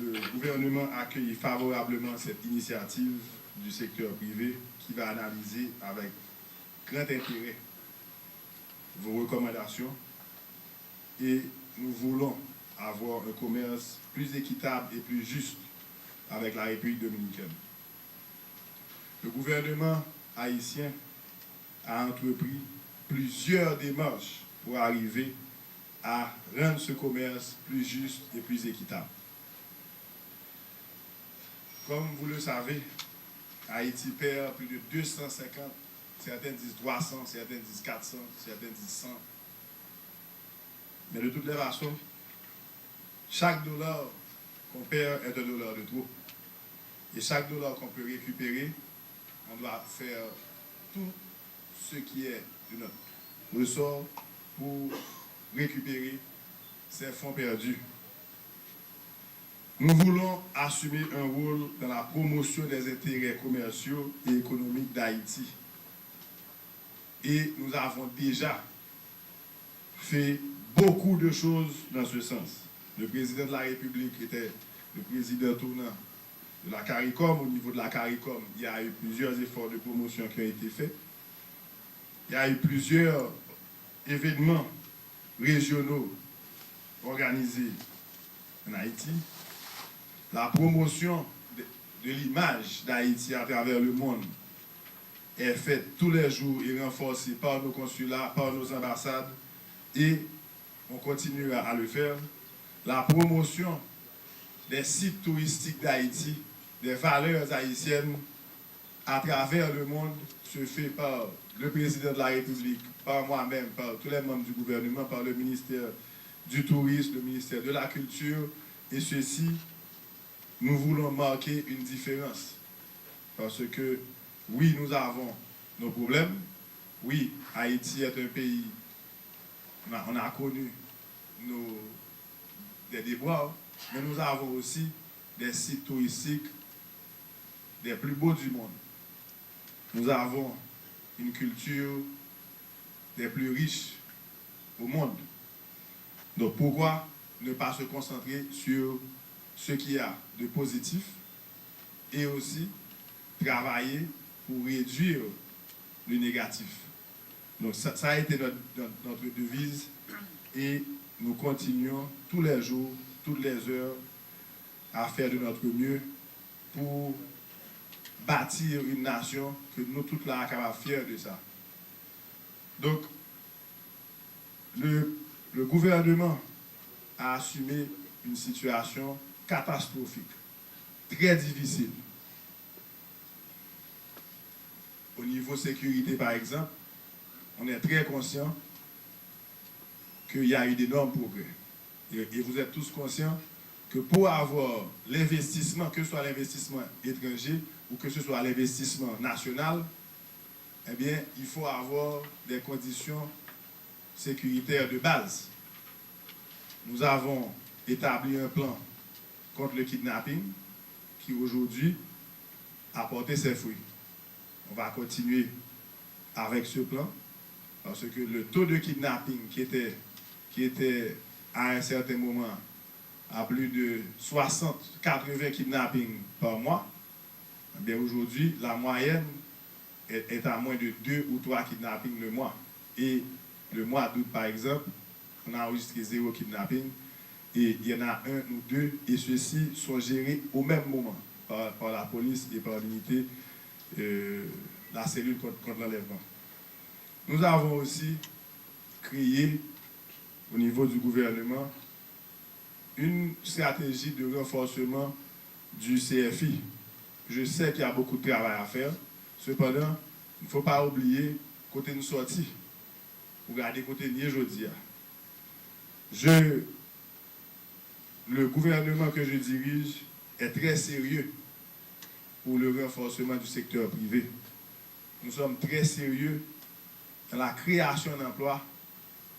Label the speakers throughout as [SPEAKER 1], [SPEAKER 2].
[SPEAKER 1] Le gouvernement accueille favorablement cette initiative du secteur privé qui va analyser avec grand intérêt vos recommandations et nous voulons avoir un commerce plus équitable et plus juste avec la République dominicaine. Le gouvernement haïtien a entrepris plusieurs démarches pour arriver à rendre ce commerce plus juste et plus équitable. Comme vous le savez, Haïti perd plus de 250, certains disent 300, certains disent 400, certains disent 100. Mais de toutes les façons, chaque dollar qu'on perd est un dollar de trop. Et chaque dollar qu'on peut récupérer, on doit faire tout ce qui est de notre ressort pour récupérer ces fonds perdus. Nous voulons assumer un rôle dans la promotion des intérêts commerciaux et économiques d'Haïti. Et nous avons déjà fait beaucoup de choses dans ce sens. Le président de la République était le président tournant de la CARICOM. Au niveau de la CARICOM, il y a eu plusieurs efforts de promotion qui ont été faits. Il y a eu plusieurs événements régionaux organisés en Haïti. La promotion de l'image d'Haïti à travers le monde est faite tous les jours et renforcée par nos consulats, par nos ambassades, et on continuera à le faire. La promotion des sites touristiques d'Haïti, des valeurs haïtiennes à travers le monde se fait par le président de la République, par moi-même, par tous les membres du gouvernement, par le ministère du Tourisme, le ministère de la Culture, et ceci, nous voulons marquer une différence. Parce que, oui, nous avons nos problèmes. Oui, Haïti est un pays, on a connu des déboires, mais nous avons aussi des sites touristiques des plus beaux du monde. Nous avons une culture des plus riches au monde. Donc pourquoi ne pas se concentrer sur ce qu'il y a de positif et aussi travailler pour réduire le négatif. Donc ça a été notre devise et nous continuons tous les jours, toutes les heures à faire de notre mieux pour bâtir une nation que nous toutes là capables fiers de ça. Donc le gouvernement a assumé une situation catastrophique, très difficile. Au niveau sécurité, par exemple, on est très conscient qu'il y a eu d'énormes progrès. Et vous êtes tous conscients que pour avoir l'investissement, que ce soit l'investissement étranger ou que ce soit l'investissement national, eh bien, il faut avoir des conditions sécuritaires de base. Nous avons établi un plan contre le kidnapping qui aujourd'hui a porté ses fruits. On va continuer avec ce plan parce que le taux de kidnapping qui était à un certain moment à plus de 60-80 kidnappings par mois, eh bien aujourd'hui, la moyenne est à moins de 2 ou 3 kidnappings le mois. Et le mois d'août, par exemple, on a enregistré 0 kidnapping et il y en a 1 ou 2 et ceux-ci sont gérés au même moment par la police et par l'unité, la cellule contre l'enlèvement. Nous avons aussi créé au niveau du gouvernement une stratégie de renforcement du CFI. Je sais qu'il y a beaucoup de travail à faire, cependant, il ne faut pas oublier côté nous sorti pour garder côté ni aujourd'hui. Le gouvernement que je dirige est très sérieux pour le renforcement du secteur privé. Nous sommes très sérieux dans la création d'emplois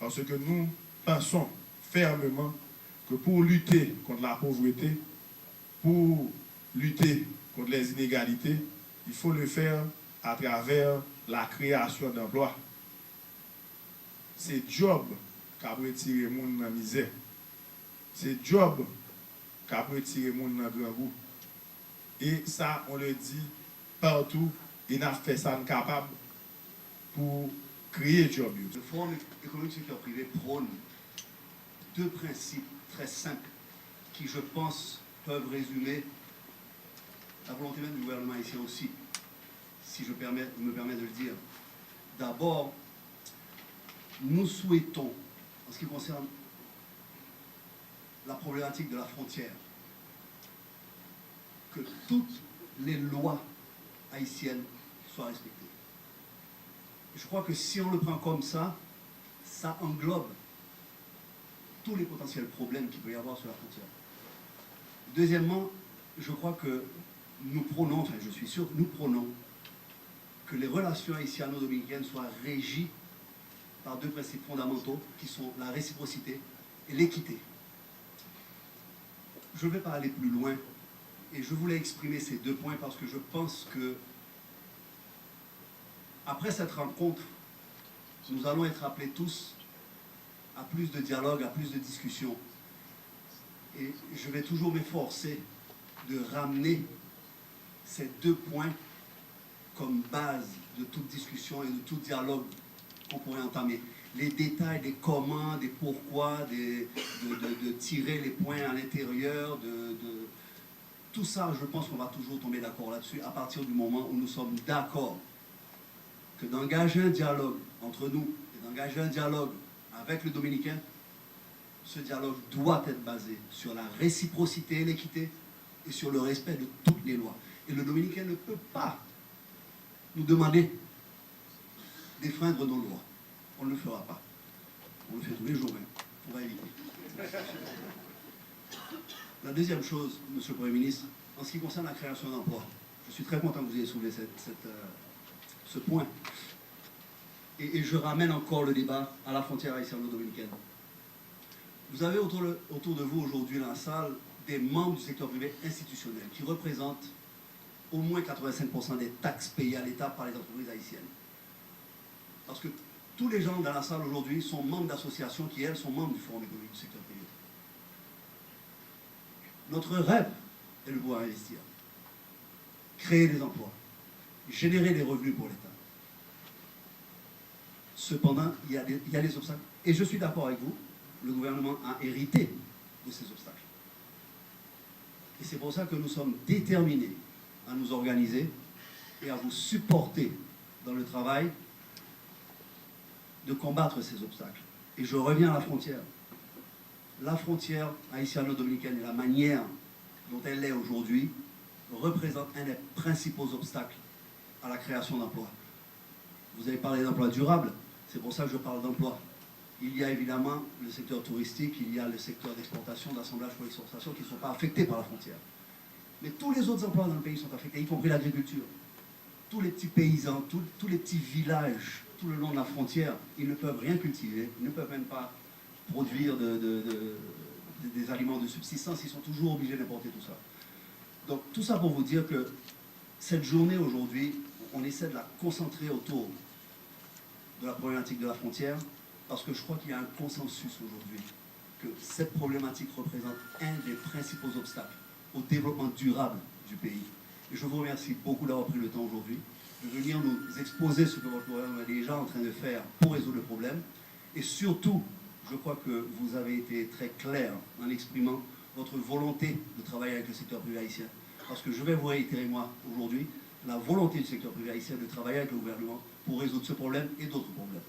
[SPEAKER 1] parce que nous pensons fermement que pour lutter contre la pauvreté, pour lutter contre les inégalités, il faut le faire à travers la création d'emplois. C'est job qui a retiré le monde dans la misère. C'est job qu'a retiré le monde dans le grand groupe. Et ça, on le dit partout, et on a fait ça capable pour créer job.
[SPEAKER 2] Le Forum économique du secteur privé prône deux principes très simples qui, je pense, peuvent résumer la volonté même du gouvernement haïtien aussi, si je me permets de le dire. D'abord, nous souhaitons, en ce qui concerne la problématique de la frontière, que toutes les lois haïtiennes soient respectées. Je crois que si on le prend comme ça, ça englobe tous les potentiels problèmes qu'il peut y avoir sur la frontière. Deuxièmement, je crois que nous prônons, enfin je suis sûr que nous prônons que les relations haïtiano-dominicaines soient régies par deux principes fondamentaux qui sont la réciprocité et l'équité. Je ne vais pas aller plus loin et je voulais exprimer ces deux points parce que je pense que après cette rencontre, nous allons être appelés tous à plus de dialogue, à plus de discussion. Et je vais toujours m'efforcer de ramener ces deux points comme base de toute discussion et de tout dialogue qu'on pourrait entamer. Les détails des comment, des pourquoi, de tirer les points à l'intérieur, tout ça, je pense qu'on va toujours tomber d'accord là-dessus à partir du moment où nous sommes d'accord que d'engager un dialogue entre nous et d'engager un dialogue avec le Dominicain, ce dialogue doit être basé sur la réciprocité et l'équité et sur le respect de toutes les lois. Et le Dominicain ne peut pas nous demander d'enfreindre nos lois. On ne le fera pas. On le fait tous les jours même. On va éviter. La deuxième chose, Monsieur le Premier ministre, en ce qui concerne la création d'emplois, je suis très content que vous ayez soulevé ce point. Et je ramène encore le débat à la frontière haïtiano-dominicaine. Vous avez autour de vous aujourd'hui dans la salle des membres du secteur privé institutionnel qui représentent au moins 85% des taxes payées à l'État par les entreprises haïtiennes. Parce que tous les gens dans la salle aujourd'hui sont membres d'associations qui, elles, sont membres du Forum économique du secteur privé. Notre rêve est de pouvoir investir, créer des emplois, générer des revenus pour l'État. Cependant, il y a des obstacles. Et je suis d'accord avec vous, le gouvernement a hérité de ces obstacles. Et c'est pour ça que nous sommes déterminés à nous organiser et à vous supporter dans le travail de combattre ces obstacles. Et je reviens à la frontière. La frontière haïtiano-dominicaine et la manière dont elle est aujourd'hui représente un des principaux obstacles à la création d'emplois. Vous avez parlé d'emplois durables, c'est pour ça que je parle d'emplois. Il y a évidemment le secteur touristique, il y a le secteur d'exportation, d'assemblage pour l'exportation qui ne sont pas affectés par la frontière. Mais tous les autres emplois dans le pays sont affectés, y compris l'agriculture. Tous les petits paysans, tous les petits villages, tout le long de la frontière, ils ne peuvent rien cultiver, ils ne peuvent même pas produire des aliments de subsistance, ils sont toujours obligés d'importer tout ça. Donc tout ça pour vous dire que cette journée aujourd'hui, on essaie de la concentrer autour de la problématique de la frontière, parce que je crois qu'il y a un consensus aujourd'hui que cette problématique représente un des principaux obstacles au développement durable du pays. Et je vous remercie beaucoup d'avoir pris le temps aujourd'hui de venir nous exposer ce que votre gouvernement est déjà en train de faire pour résoudre le problème. Et surtout, je crois que vous avez été très clair en exprimant votre volonté de travailler avec le secteur privé haïtien. Parce que je vais vous réitérer, moi, aujourd'hui, la volonté du secteur privé haïtien de travailler avec le gouvernement pour résoudre ce problème et d'autres problèmes.